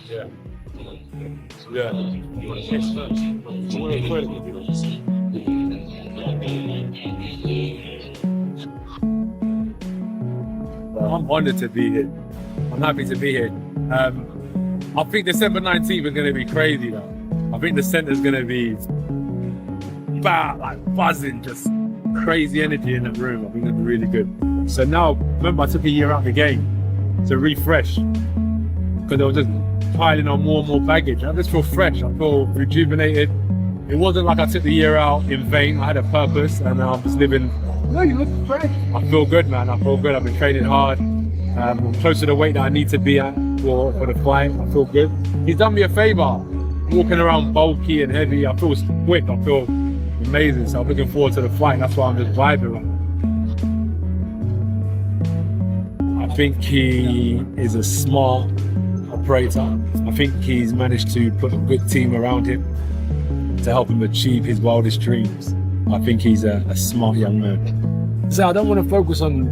Yeah. Yeah. I'm honoured to be here. I'm happy to be here. I think December 19th is going to be crazy though. I think the centre's going to be like buzzing, just crazy energy in that room. I think it'll be really good. So now, remember I took a year out of the game to refresh because I was just piling on more and more baggage. I just feel fresh, I feel rejuvenated. It wasn't like I took the year out in vain. I had a purpose and I'm just living. No, you look fresh. I feel good, man. I feel good. I've been training hard. I'm close to the weight that I need to be at for the fight. I feel good. He's done me a favor. Walking around bulky and heavy, I feel quick. I feel amazing. So I'm looking forward to the fight. That's why I'm just vibing right now. I think he is a smart operator. I think he's managed to put a good team around him to help him achieve his wildest dreams. I think he's a smart young man. So I don't want to focus on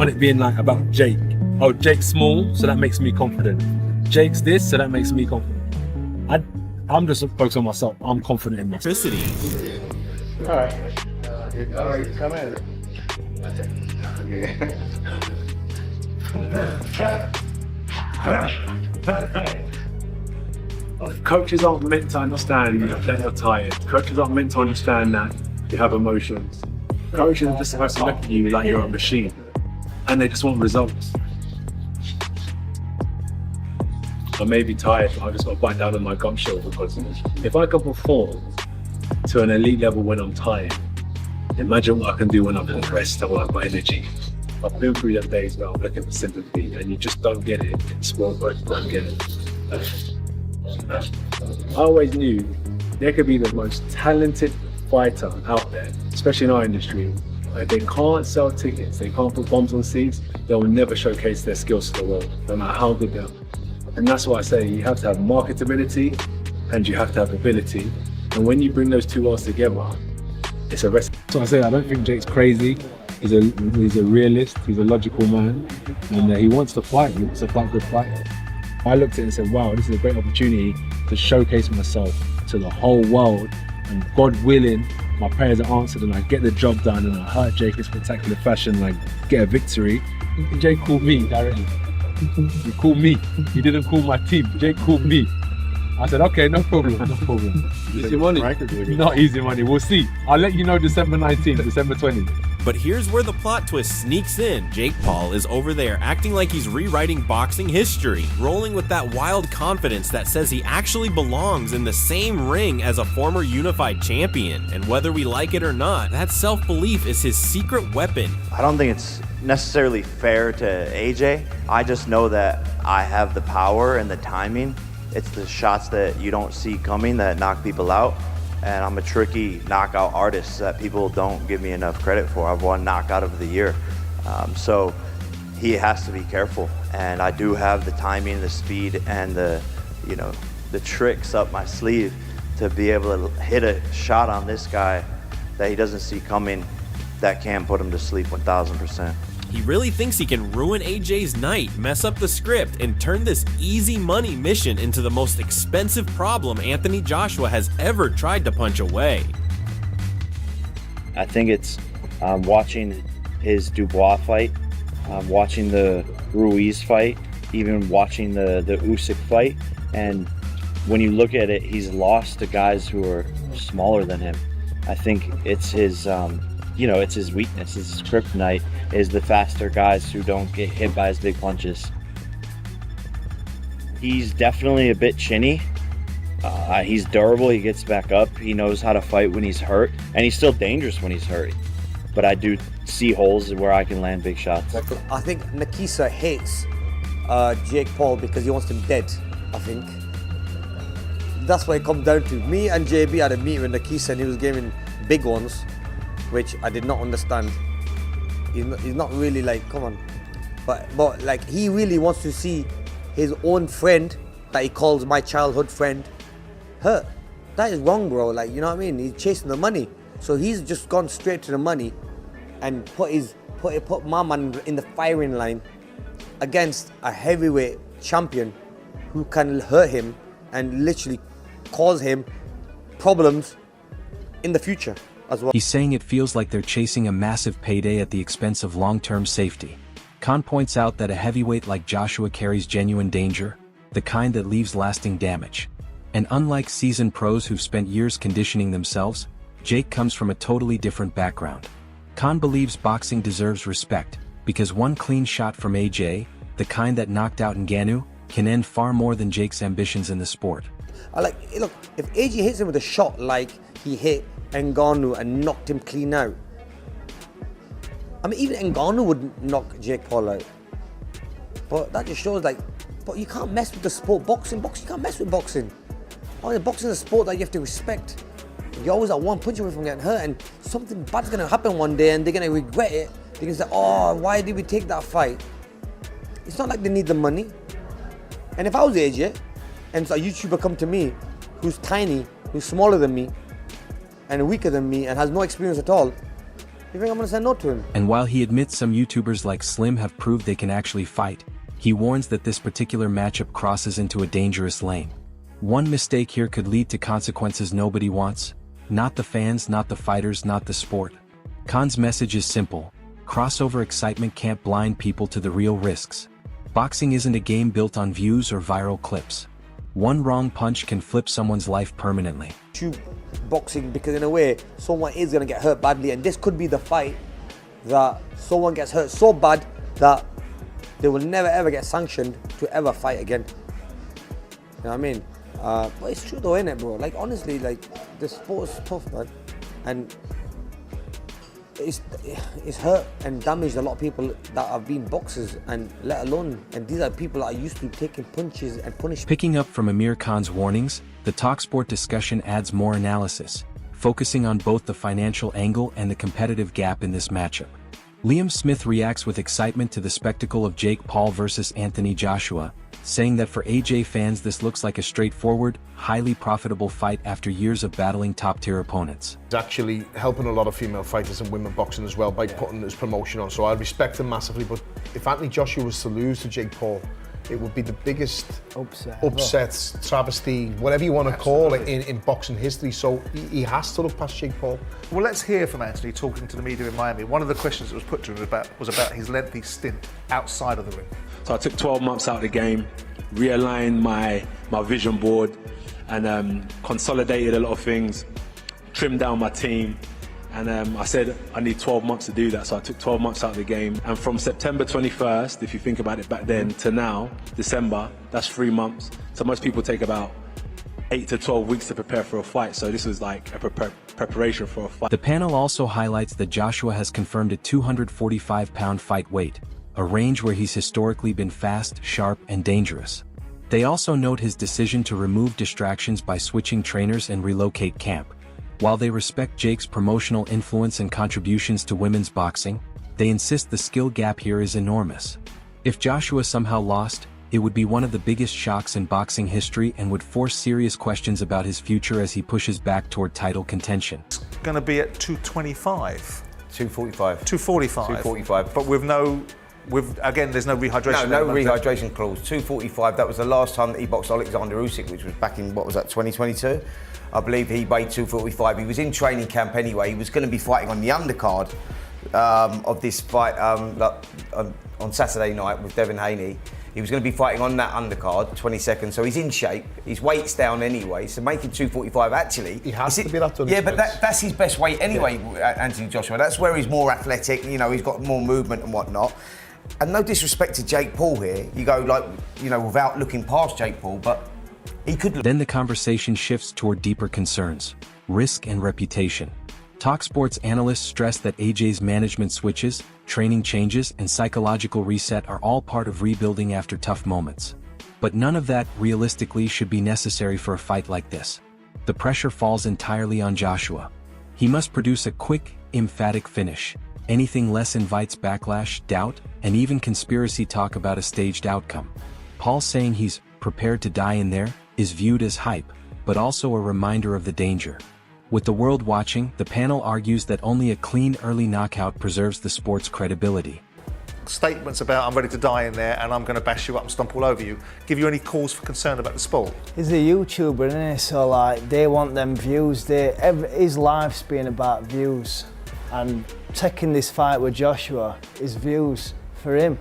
it being like about Jake. Oh, Jake's small, so that makes me confident. Jake's this, so that makes me confident. I'm just focused on myself. I'm confident in myself. All right, come in. Coaches aren't meant to understand that you're tired. Coaches aren't meant to understand that you have emotions. Coaches are just supposed to look at you like you're a machine, and they just want results. I may be tired, but I just got to bite down on my gum shield because if I can perform to an elite level when I'm tired, imagine what I can do when I'm at rest and when I've got energy. I've been through them days where I'm looking for sympathy and you just don't get it in sport, but you don't get it. I always knew there could be the most talented fighter out there, especially in our industry. Like, they can't sell tickets, they can't put bombs on seats, they will never showcase their skills to the world, no matter how good they are. And that's why I say you have to have marketability and you have to have ability. And when you bring those two worlds together, it's a recipe. So I say I don't think Jake's crazy. He's a realist, he's a logical man, and he wants to fight. He wants to fight good fight. I looked at it and said, wow, this is a great opportunity to showcase myself to the whole world. And God willing, my prayers are answered and I get the job done and I hurt Jake in spectacular fashion and I get a victory. Jake called me directly. He called me. He didn't call my team. Jake called me. I said, okay, no problem, no problem. Easy money. Not easy money. We'll see. I'll let you know December 19th, December 20th. But here's where the plot twist sneaks in. Jake Paul is over there acting like he's rewriting boxing history, rolling with that wild confidence that says he actually belongs in the same ring as a former unified champion. And whether we like it or not, that self-belief is his secret weapon. I don't think it's necessarily fair to AJ. I just know that I have the power and the timing. It's the shots that you don't see coming that knock people out. And I'm a tricky knockout artist that people don't give me enough credit for. I've won knockout of the year. So he has to be careful. And I do have the timing, the speed, and the tricks up my sleeve to be able to hit a shot on this guy that he doesn't see coming that can put him to sleep 1000%. He really thinks he can ruin AJ's night, mess up the script, and turn this easy money mission into the most expensive problem Anthony Joshua has ever tried to punch away. I think it's watching his Dubois fight, watching the Ruiz fight, even watching the Usyk fight. And when you look at it, he's lost to guys who are smaller than him. I think it's his it's his weakness, his kryptonite is the faster guys who don't get hit by his big punches. He's definitely a bit chinny. He's durable, he gets back up, he knows how to fight when he's hurt, and he's still dangerous when he's hurt. But I do see holes where I can land big shots. I think Nakisa hates Jake Paul because he wants him dead, I think. That's what it comes down to. Me and JB had a meeting with Nakisa and he was giving big ones, which I did not understand. He's not really like, come on. But like, he really wants to see his own friend that he calls my childhood friend hurt. That is wrong, bro. Like, you know what I mean? He's chasing the money. So he's just gone straight to the money and put my man in the firing line against a heavyweight champion who can hurt him and literally cause him problems in the future as well. He's saying it feels like they're chasing a massive payday at the expense of long-term safety. Khan points out that a heavyweight like Joshua carries genuine danger, the kind that leaves lasting damage. And unlike seasoned pros who've spent years conditioning themselves, Jake comes from a totally different background. Khan believes boxing deserves respect, because one clean shot from AJ, the kind that knocked out Ngannou, can end far more than Jake's ambitions in the sport. Look, if AJ hits him with a shot like he hit Ngannou and knocked him clean out, I mean, even Ngannou would knock Jake Paul out. But that just shows, but you can't mess with the sport. Boxing, you can't mess with boxing. Boxing is a sport that you have to respect. You're always at one punch away from getting hurt, and something bad's gonna happen one day, and they're gonna regret it. They're gonna say, "Oh, why did we take that fight?" It's not like they need the money. And if I was AJ, and a YouTuber come to me, who's tiny, who's smaller than me, and weaker than me, and has no experience at all, you think I'm gonna say no to him? And while he admits some YouTubers like Slim have proved they can actually fight, he warns that this particular matchup crosses into a dangerous lane. One mistake here could lead to consequences nobody wants. Not the fans, not the fighters, not the sport. Khan's message is simple. Crossover excitement can't blind people to the real risks. Boxing isn't a game built on views or viral clips. One wrong punch can flip someone's life permanently. Boxing, because in a way, someone is gonna get hurt badly, and this could be the fight that someone gets hurt so bad that they will never ever get sanctioned to ever fight again. You know what I mean? But it's true though, innit, bro? Honestly, the sport is tough, man. And it's hurt and damaged a lot of people that have been boxers, and let alone, and these are people that are used to taking punches and punishment. Picking up from Amir Khan's warnings, the TalkSport discussion adds more analysis, focusing on both the financial angle and the competitive gap in this matchup. Liam Smith reacts with excitement to the spectacle of Jake Paul versus Anthony Joshua, saying that for AJ fans this looks like a straightforward, highly profitable fight after years of battling top-tier opponents. He's actually helping a lot of female fighters and women boxing as well by putting his promotion on, so I respect him massively. But if Anthony Joshua was to lose to Jake Paul, it would be the biggest upset, travesty, whatever you want to call it, in boxing history. So he has to look past Jake Paul. Well, let's hear from Anthony talking to the media in Miami. One of the questions that was put to him was about his lengthy stint outside of the ring. So I took 12 months out of the game, realigned my vision board, and consolidated a lot of things, trimmed down my team. And I said I need 12 months to do that, so I took 12 months out of the game. And from September 21st, if you think about it back then, to now, December, that's 3 months. So most people take about 8 to 12 weeks to prepare for a fight, so this was like a preparation for a fight. The panel also highlights that Joshua has confirmed a 245-pound fight weight, a range where he's historically been fast, sharp, and dangerous. They also note his decision to remove distractions by switching trainers and relocate camp. While they respect Jake's promotional influence and contributions to women's boxing, they insist the skill gap here is enormous. If Joshua somehow lost, it would be one of the biggest shocks in boxing history and would force serious questions about his future as he pushes back toward title contention. It's going to be at 225. 245. 245. 245. But again, there's no rehydration. No rehydration clause. 245. That was the last time that he boxed Alexander Usyk, which was back in, 2022? I believe he weighed 245. He was in training camp anyway. He was going to be fighting on the undercard of this fight on Saturday night with Devin Haney. He was going to be fighting on that undercard, 22nd. So he's in shape. His weight's down anyway. So making 245 actually. He has to be that done. Yeah, but that's his best weight anyway, Anthony Joshua. That's where he's more athletic. You know, he's got more movement and whatnot. And no disrespect to Jake Paul here. You go without looking past Jake Paul, but he could. Then the conversation shifts toward deeper concerns, risk and reputation. TalkSports analysts stress that AJ's management switches, training changes, and psychological reset are all part of rebuilding after tough moments. But none of that, realistically, should be necessary for a fight like this. The pressure falls entirely on Joshua. He must produce a quick, emphatic finish. Anything less invites backlash, doubt, and even conspiracy talk about a staged outcome. Paul saying he's prepared to die in there is viewed as hype, but also a reminder of the danger. With the world watching, the panel argues that only a clean early knockout preserves the sport's credibility. statements about I'm ready to die in there and I'm going to bash you up and stomp all over you, give you any cause for concern about the sport? He's a YouTuber, isn't he? So like, they want them views. His life's been about views, and taking this fight with Joshua is views for him.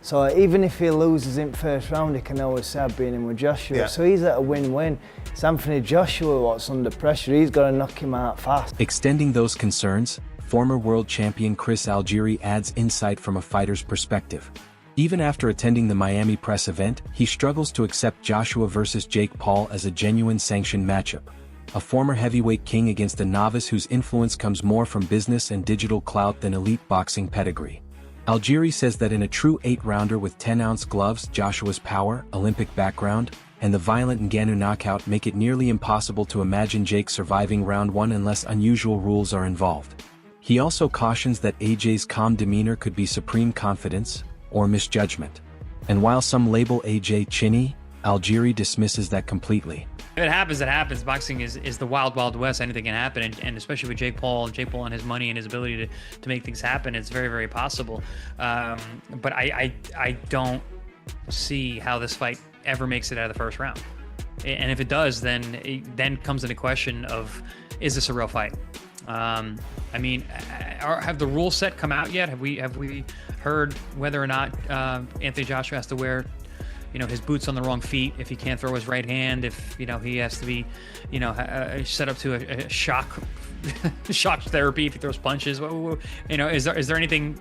So even if he loses in first round, he can always say I've been in with Joshua. Yeah. So he's at a win-win. It's Anthony Joshua what's under pressure. He's got to knock him out fast. Extending those concerns, former world champion Chris Algieri adds insight from a fighter's perspective. Even after attending the Miami press event, he struggles to accept Joshua versus Jake Paul as a genuine sanctioned matchup. A former heavyweight king against a novice whose influence comes more from business and digital clout than elite boxing pedigree. Algieri says that in a true 8-rounder with 10-ounce gloves, Joshua's power, Olympic background, and the violent Ngannou knockout make it nearly impossible to imagine Jake surviving round 1 unless unusual rules are involved. He also cautions that AJ's calm demeanor could be supreme confidence or misjudgment. And while some label AJ chinny, Algieri dismisses that completely. If it happens, it happens. Boxing is the wild, wild west. Anything can happen, and especially with Jake Paul and his money and his ability to make things happen, it's very, very possible. But I don't see how this fight ever makes it out of the first round. And if it does, then comes into question of, is this a real fight? I mean, have the rules set come out yet? Have we heard whether or not Anthony Joshua has to wear, his boots on the wrong feet if he can't throw his right hand, if he has to be, set up to a shock therapy if he throws punches? Is there anything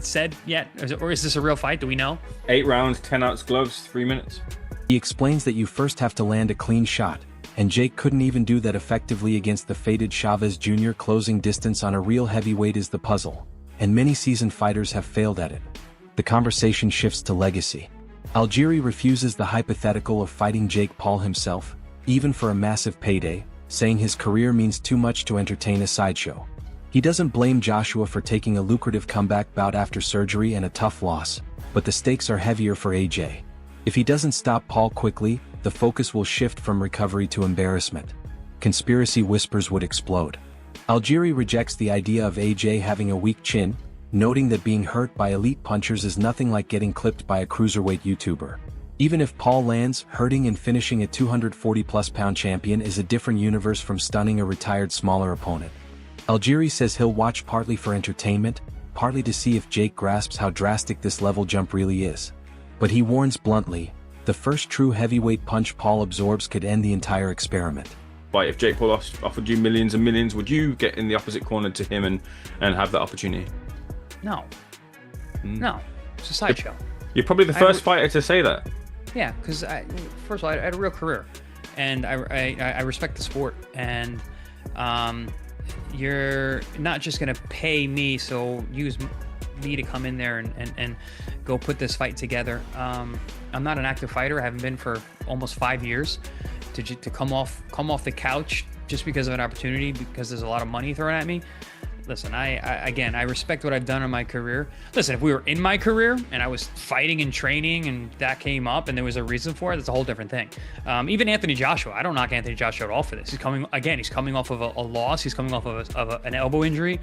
said yet, or is this a real fight? Do we know? 8 rounds, 10-ounce gloves, 3 minutes. He explains that you first have to land a clean shot, and Jake couldn't even do that effectively against the faded Chavez Jr. Closing distance on a real heavyweight is the puzzle, and many seasoned fighters have failed at it. The conversation shifts to legacy. Algieri refuses the hypothetical of fighting Jake Paul himself, even for a massive payday, saying his career means too much to entertain a sideshow. He doesn't blame Joshua for taking a lucrative comeback bout after surgery and a tough loss, but the stakes are heavier for AJ. If he doesn't stop Paul quickly, the focus will shift from recovery to embarrassment. Conspiracy whispers would explode. Algieri rejects the idea of AJ having a weak chin, noting that being hurt by elite punchers is nothing like getting clipped by a cruiserweight YouTuber. Even if Paul lands, hurting and finishing a 240-plus-pound champion is a different universe from stunning a retired smaller opponent. Algieri says he'll watch partly for entertainment, partly to see if Jake grasps how drastic this level jump really is. But he warns bluntly, the first true heavyweight punch Paul absorbs could end the entire experiment. But if Jake Paul offered you millions and millions, would you get in the opposite corner to him and have that opportunity? No. No. It's a sideshow. You're probably the first fighter to say that. Yeah, because first of all, I had a real career, and I respect the sport, and you're not just gonna pay me, so use me to come in there and go put this fight together. I'm not an active fighter. I haven't been for almost 5 years. To come off the couch just because of an opportunity, because there's a lot of money thrown at me. Listen, I respect what I've done in my career. Listen, if we were in my career and I was fighting and training and that came up and there was a reason for it, that's a whole different thing. Even Anthony Joshua, I don't knock Anthony Joshua at all for this. He's coming off of a loss. He's coming off of an elbow injury,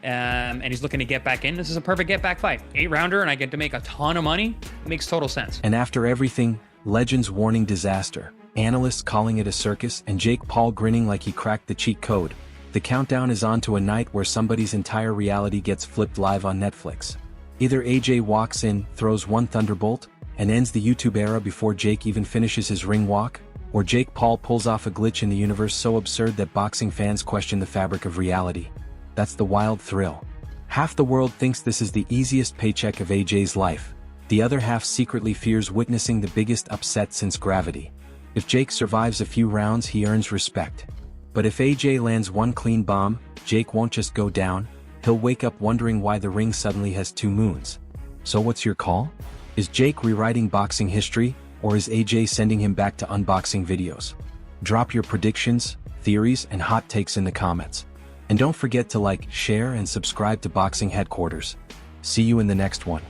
and he's looking to get back in. This is a perfect get back fight. 8-rounder, and I get to make a ton of money. It makes total sense. And after everything, legends warning disaster, analysts calling it a circus, and Jake Paul grinning like he cracked the cheat code, the countdown is on to a night where somebody's entire reality gets flipped live on Netflix. Either AJ walks in, throws one thunderbolt, and ends the YouTube era before Jake even finishes his ring walk, or Jake Paul pulls off a glitch in the universe so absurd that boxing fans question the fabric of reality. That's the wild thrill. Half the world thinks this is the easiest paycheck of AJ's life. The other half secretly fears witnessing the biggest upset since Gravity. If Jake survives a few rounds, he earns respect. But if AJ lands one clean bomb, Jake won't just go down, he'll wake up wondering why the ring suddenly has 2 moons. So what's your call? Is Jake rewriting boxing history, or is AJ sending him back to unboxing videos? Drop your predictions, theories, and hot takes in the comments. And don't forget to like, share, and subscribe to Boxing Headquarters. See you in the next one.